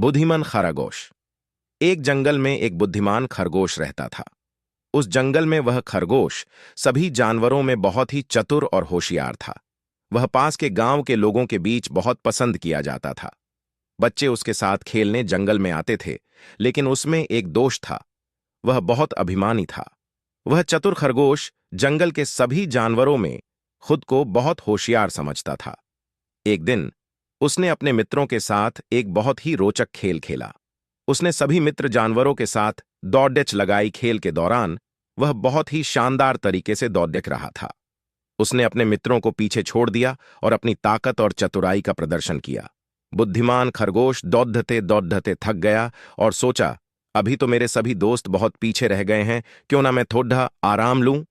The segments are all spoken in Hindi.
बुद्धिमान खरगोश। एक जंगल में एक बुद्धिमान खरगोश रहता था। उस जंगल में वह खरगोश सभी जानवरों में बहुत ही चतुर और होशियार था। वह पास के गांव के लोगों के बीच बहुत पसंद किया जाता था। बच्चे उसके साथ खेलने जंगल में आते थे, लेकिन उसमें एक दोष था। वह बहुत अभिमानी था। वह चतुर खरगोश जंगल के सभी जानवरों में खुद को बहुत होशियार समझता था। एक दिन उसने अपने मित्रों के साथ एक बहुत ही रोचक खेल खेला। उसने सभी मित्र जानवरों के साथ दौड़ लगाई। खेल के दौरान वह बहुत ही शानदार तरीके से दौड़ रहा था। उसने अपने मित्रों को पीछे छोड़ दिया और अपनी ताकत और चतुराई का प्रदर्शन किया। बुद्धिमान खरगोश दौड़ते दौड़ते थक गया और सोचा, अभी तो मेरे सभी दोस्त बहुत पीछे रह गए हैं, क्यों ना मैं थोड़ा आराम लूं।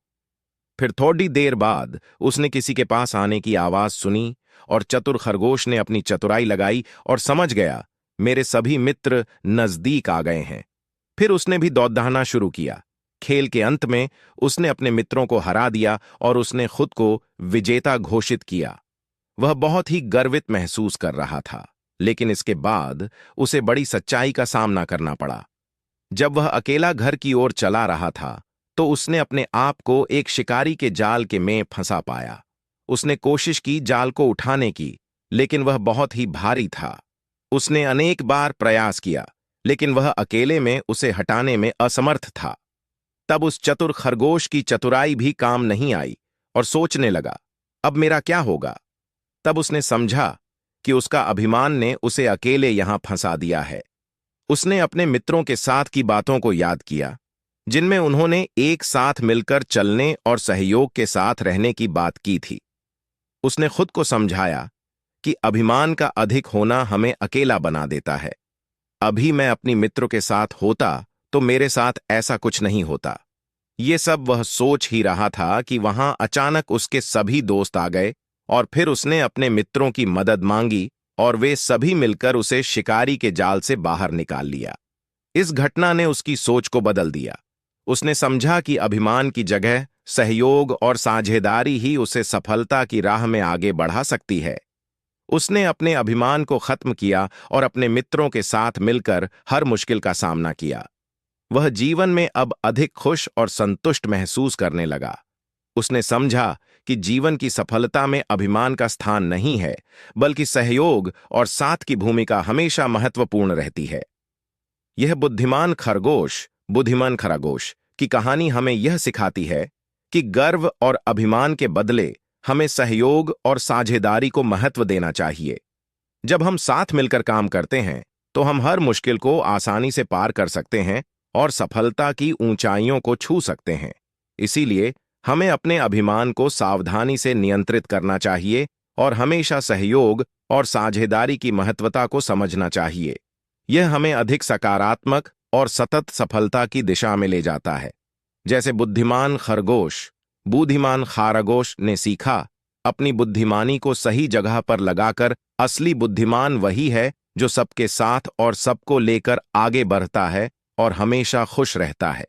फिर थोड़ी देर बाद उसने किसी के पास आने की आवाज सुनी और चतुर खरगोश ने अपनी चतुराई लगाई और समझ गया, मेरे सभी मित्र नजदीक आ गए हैं। फिर उसने भी दौड़ना शुरू किया। खेल के अंत में उसने अपने मित्रों को हरा दिया और उसने खुद को विजेता घोषित किया। वह बहुत ही गर्वित महसूस कर रहा था, लेकिन इसके बाद उसे बड़ी सच्चाई का सामना करना पड़ा। जब वह अकेला घर की ओर चला रहा था, तो उसने अपने आप को एक शिकारी के जाल के में फंसा पाया। उसने कोशिश की जाल को उठाने की, लेकिन वह बहुत ही भारी था। उसने अनेक बार प्रयास किया, लेकिन वह अकेले में उसे हटाने में असमर्थ था। तब उस चतुर खरगोश की चतुराई भी काम नहीं आई और सोचने लगा, अब मेरा क्या होगा। तब उसने समझा कि उसका अभिमान ने उसे अकेले यहां फंसा दिया है। उसने अपने मित्रों के साथ की बातों को याद किया, जिनमें उन्होंने एक साथ मिलकर चलने और सहयोग के साथ रहने की बात की थी। उसने खुद को समझाया कि अभिमान का अधिक होना हमें अकेला बना देता है। अभी मैं अपनी मित्रों के साथ होता तो मेरे साथ ऐसा कुछ नहीं होता। ये सब वह सोच ही रहा था कि वहां अचानक उसके सभी दोस्त आ गए और फिर उसने अपने मित्रों की मदद मांगी और वे सभी मिलकर उसे शिकारी के जाल से बाहर निकाल लिया। इस घटना ने उसकी सोच को बदल दिया। उसने समझा कि अभिमान की जगह सहयोग और साझेदारी ही उसे सफलता की राह में आगे बढ़ा सकती है। उसने अपने अभिमान को खत्म किया और अपने मित्रों के साथ मिलकर हर मुश्किल का सामना किया। वह जीवन में अब अधिक खुश और संतुष्ट महसूस करने लगा। उसने समझा कि जीवन की सफलता में अभिमान का स्थान नहीं है, बल्कि सहयोग और साथ की भूमिका हमेशा महत्वपूर्ण रहती है। यह बुद्धिमान खरगोश की कहानी हमें यह सिखाती है कि गर्व और अभिमान के बदले हमें सहयोग और साझेदारी को महत्व देना चाहिए। जब हम साथ मिलकर काम करते हैं, तो हम हर मुश्किल को आसानी से पार कर सकते हैं और सफलता की ऊंचाइयों को छू सकते हैं। इसीलिए हमें अपने अभिमान को सावधानी से नियंत्रित करना चाहिए और हमेशा सहयोग और साझेदारी की महत्वता को समझना चाहिए। यह हमें अधिक सकारात्मक और सतत सफलता की दिशा में ले जाता है। जैसे बुद्धिमान खरगोश ने सीखा, अपनी बुद्धिमानी को सही जगह पर लगाकर असली बुद्धिमान वही है जो सबके साथ और सबको लेकर आगे बढ़ता है और हमेशा खुश रहता है।